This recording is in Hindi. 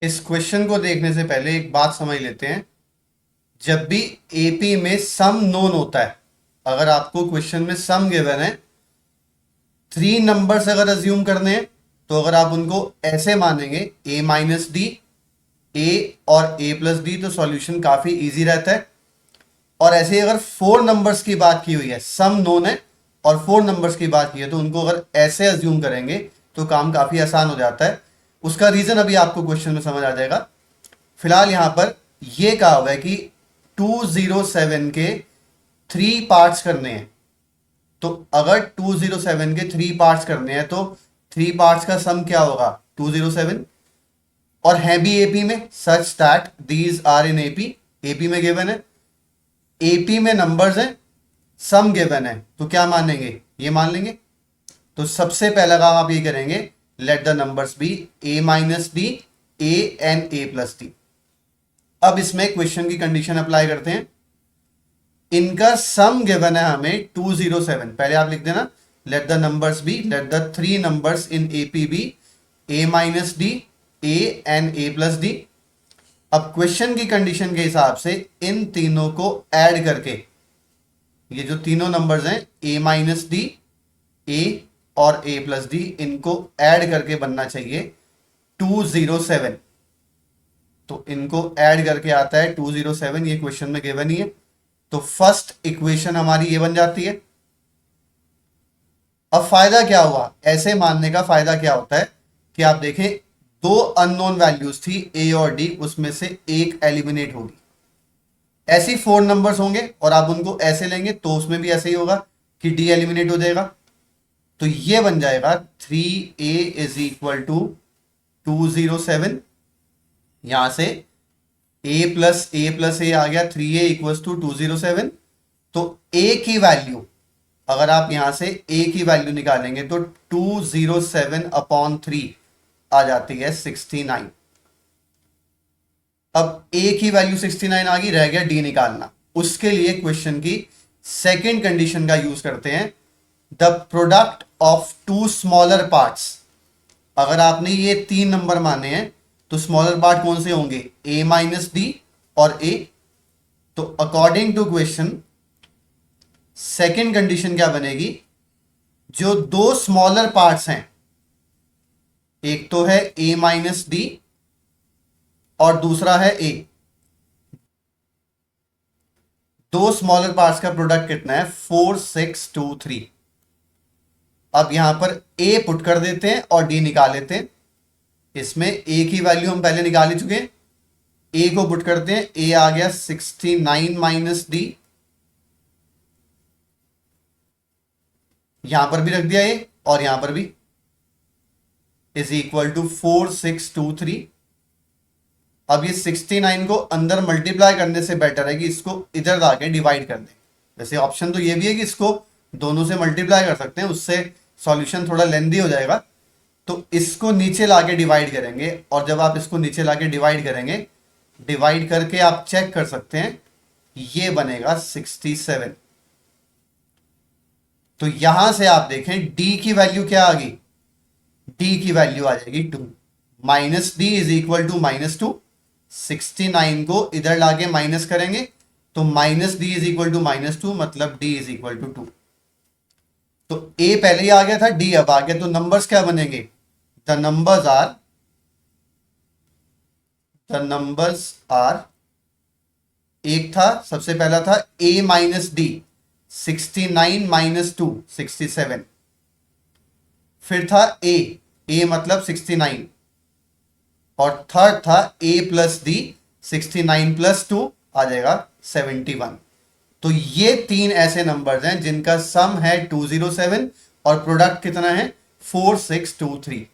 इस क्वेश्चन को देखने से पहले एक बात समझ लेते हैं। जब भी एपी में सम नोन होता है, अगर आपको क्वेश्चन में सम गिवन है, 3 नंबर्स अगर अज्यूम करने हैं, तो अगर आप उनको ऐसे मानेंगे a माइनस डी, ए और a प्लस डी, तो सॉल्यूशन काफी इजी रहता है। और ऐसे ही अगर 4 नंबर्स की बात की हुई है, सम नोन है और 4 नंबर्स की बात की है, तो उनको अगर ऐसे अज्यूम करेंगे तो काम काफी आसान हो जाता है। उसका रीजन अभी आपको क्वेश्चन में समझ आ जाएगा। फिलहाल यहां पर यह कहा हुआ है कि 207 के 3 पार्ट्स करने हैं। तो अगर 207 के 3 पार्ट्स करने हैं, तो 3 पार्ट्स का सम क्या होगा? 207। और है भी एपी में, such that these are in AP. AP में गिवन है, एपी में नंबर्स हैं, सम गिवन है, तो क्या मानेंगे? ये मान लेंगे। तो सबसे पहला काम आप ये करेंगे, let the numbers be a minus d, a and a plus d. अब इसमें क्वेश्चन की कंडीशन अप्लाई करते हैं। इनका सम गिवन है हमें 207। पहले आप लिख देना, let the numbers be, let the 3 numbers in AP be a minus d, a and a plus d. अब क्वेश्चन की कंडीशन के हिसाब से इन तीनों को ऐड करके, ये जो तीनों नंबर्स हैं a माइनस डी, ए और a प्लस डी, इनको ऐड करके बनना चाहिए 207। तो इनको ऐड करके आता है 207, ये क्वेश्चन में गिवन ही है। तो फर्स्ट इक्वेशन हमारी ये बन जाती है। अब फायदा क्या हुआ, ऐसे मानने का फायदा क्या होता है कि आप देखें, 2 अननोन वैल्यूज थी a और d, उसमें से एक एलिमिनेट होगी। ऐसी 4 नंबर्स होंगे और आप उनको ऐसे लेंगे तो उसमें भी ऐसे ही होगा कि d एलिमिनेट हो जाएगा। तो ये बन जाएगा 3a इज इक्वल टू 207। यहां से a प्लस a आ गया, 3a इक्वल टू 207। तो a की वैल्यू, अगर आप यहां से a की वैल्यू निकालेंगे तो 207 अपॉन 3 आ जाती है 69। अब a की वैल्यू 69 आ गई, रह गया d निकालना। उसके लिए क्वेश्चन की सेकेंड कंडीशन का यूज करते हैं, the product of 2 smaller parts. अगर आपने ये 3 नंबर माने हैं, तो स्मॉलर पार्ट कौन से होंगे? a माइनस डी और a। तो according to question second condition क्या बनेगी? जो 2 स्मॉलर पार्ट्स हैं, एक तो है a माइनस डी और दूसरा है a। 2 स्मॉलर पार्ट्स का प्रोडक्ट कितना है? 4 6 2 3। अब यहां पर a पुट कर देते हैं और d निकाल लेते हैं। इसमें a की वैल्यू हम पहले निकाल ही चुके हैं, a को पुट करते हैं, a आ गया 69 माइनस डी, यहां पर भी रख दिया a और यहां पर भी, इज इक्वल टू 4 6 2 3। अब ये 69 को अंदर मल्टीप्लाई करने से बेटर है कि इसको इधर लाके डिवाइड कर दें। वैसे ऑप्शन तो ये भी है कि इसको दोनों से मल्टीप्लाई कर सकते हैं, उससे सॉल्यूशन थोड़ा लेंदी हो जाएगा। तो इसको नीचे लाके डिवाइड करेंगे, और जब आप इसको नीचे लाके डिवाइड करेंगे, डिवाइड करके आप चेक कर सकते हैं, ये बनेगा 67। तो यहां से आप देखें d की वैल्यू क्या आ गई? d की वैल्यू आ जाएगी 2। Minus d is equal to -2। 69 को इधर लाके माइनस करेंगे तो minus d is equal to -2, मतलब d इज इक्वल टू 2। तो a पहले ही आ गया था, d अब आ गया, तो नंबर्स क्या बनेंगे? द नंबर्स आर, एक था, सबसे पहला था a माइनस डी, 69 माइनस 2 67। फिर था a मतलब 69, और थर्ड था a प्लस डी, 69 प्लस 2 आ जाएगा 71। तो ये 3 ऐसे नंबर्स हैं जिनका सम है 207 और प्रोडक्ट कितना है? 4 6 2 3।